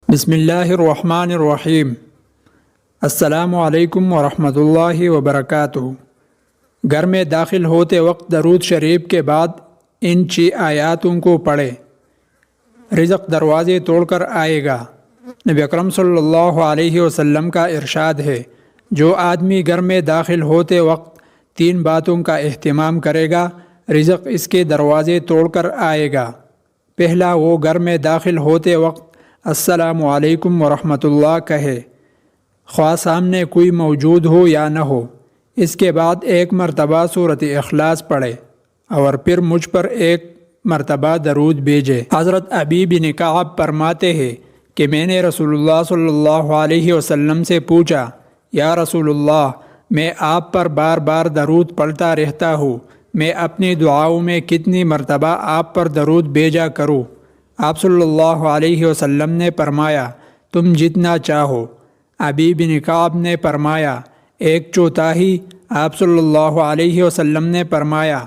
بسم اللہ الرحمن الرحیم۔ السلام علیکم ورحمۃ اللہ وبرکاتہ۔ گھر میں داخل ہوتے وقت درود شریف کے بعد ان 6 آیاتوں کو پڑھیں۔ رزق دروازے توڑ کر آئے گا۔ نبی اکرم صلی اللہ علیہ وسلم کا ارشاد ہے، جو آدمی گھر میں داخل ہوتے وقت 3 باتوں کا اہتمام کرے گا، رزق اس کے دروازے توڑ کر آئے گا۔ پہلا، وہ گھر میں داخل ہوتے وقت السلام علیکم ورحمۃ اللہ کہے، خواہ سامنے کوئی موجود ہو یا نہ ہو۔ اس کے بعد 1 مرتبہ سورۃ اخلاص پڑھے اور پھر مجھ پر 1 مرتبہ درود بھیجے۔ حضرت ابی بن کعب فرماتے ہیں کہ میں نے رسول اللہ صلی اللہ علیہ وسلم سے پوچھا، یا رسول اللہ، میں آپ پر بار بار درود پڑھتا رہتا ہوں، میں اپنی دعاؤں میں کتنی مرتبہ آپ پر درود بھیجا کروں؟ آپ صلی اللہ علیہ وسلم نے فرمایا، تم جتنا چاہو۔ ابی بن کعب نے فرمایا، 1/4۔ آپ صلی اللہ علیہ وسلم نے فرمایا،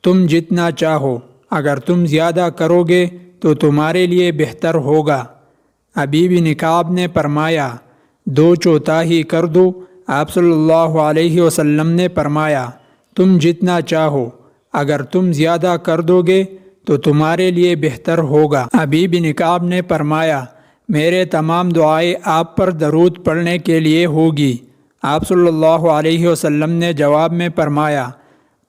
تم جتنا چاہو، اگر تم زیادہ کرو گے تو تمہارے لیے بہتر ہوگا۔ ابی بن کعب نے فرمایا، 2/4 کر دو۔ آپ صلی اللہ علیہ وسلم نے فرمایا، تم جتنا چاہو، اگر تم زیادہ کر دو گے تو تمہارے لیے بہتر ہوگا۔ ابی بن کعب نے فرمایا، میرے تمام دعائیں آپ پر درود پڑھنے کے لیے ہوگی۔ آپ صلی اللہ علیہ وسلم نے جواب میں فرمایا،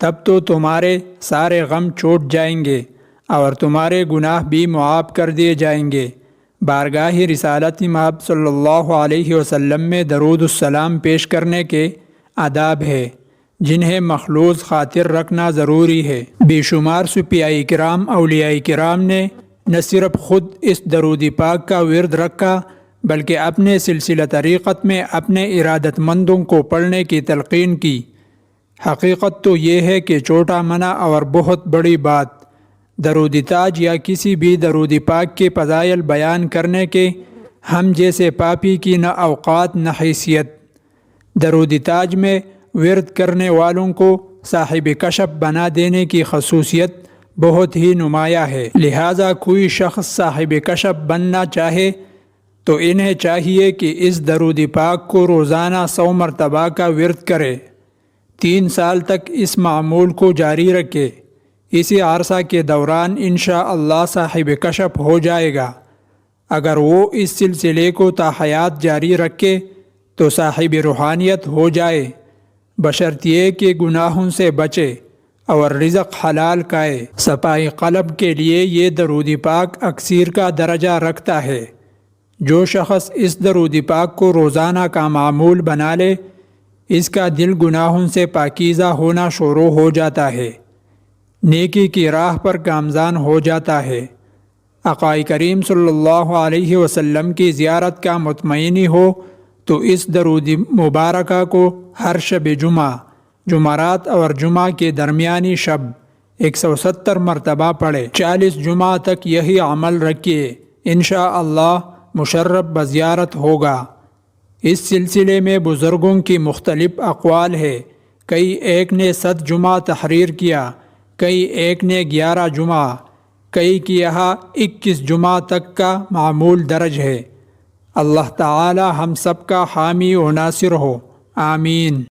تب تو تمہارے سارے غم چھوٹ جائیں گے اور تمہارے گناہ بھی معاف کر دیے جائیں گے۔ بارگاہ رسالت مآب صلی اللہ علیہ وسلم میں درود السلام پیش کرنے کے آداب ہے، جنہیں مخلوص خاطر رکھنا ضروری ہے۔ بے شمار صوفیاء کرام، اولیاء کرام نے نہ صرف خود اس درود پاک کا ورد رکھا، بلکہ اپنے سلسلہ طریقت میں اپنے ارادت مندوں کو پڑھنے کی تلقین کی۔ حقیقت تو یہ ہے کہ چھوٹا منع اور بہت بڑی بات، درود تاج یا کسی بھی درود پاک کے فضائل بیان کرنے کے ہم جیسے پاپی کی نہ اوقات نہ حیثیت۔ درود تاج میں ورد کرنے والوں کو صاحب کشف بنا دینے کی خصوصیت بہت ہی نمایاں ہے، لہٰذا کوئی شخص صاحب کشف بننا چاہے تو انہیں چاہیے کہ اس درود پاک کو روزانہ 100 مرتبہ کا ورد کرے، 3 سال تک اس معمول کو جاری رکھے۔ اسی عرصہ کے دوران انشاءاللہ صاحب کشف ہو جائے گا۔ اگر وہ اس سلسلے کو تا حیات جاری رکھے تو صاحب روحانیت ہو جائے، بشرطیے کہ گناہوں سے بچے اور رزق حلال کھائے۔ صفائی قلب کے لیے یہ درود پاک اکثیر کا درجہ رکھتا ہے۔ جو شخص اس درود پاک کو روزانہ کا معمول بنا لے، اس کا دل گناہوں سے پاکیزہ ہونا شروع ہو جاتا ہے، نیکی کی راہ پر گامزن ہو جاتا ہے۔ آقا کریم صلی اللہ علیہ وسلم کی زیارت کا مطمئنی ہو تو اس درود مبارکہ کو ہر شب جمعہ، جمعرات اور جمعہ کے درمیانی شب 170 مرتبہ پڑھے۔ 40 جمعہ تک یہی عمل رکھیے، انشاءاللہ مشرف بزیارت ہوگا۔ اس سلسلے میں بزرگوں کی مختلف اقوال ہے، کئی ایک نے 100 جمعہ تحریر کیا، کئی ایک نے 11 جمعہ، کئی کی یہاں 21 جمعہ تک کا معمول درج ہے۔ اللہ تعالی ہم سب کا حامی و ناصر ہو، آمین۔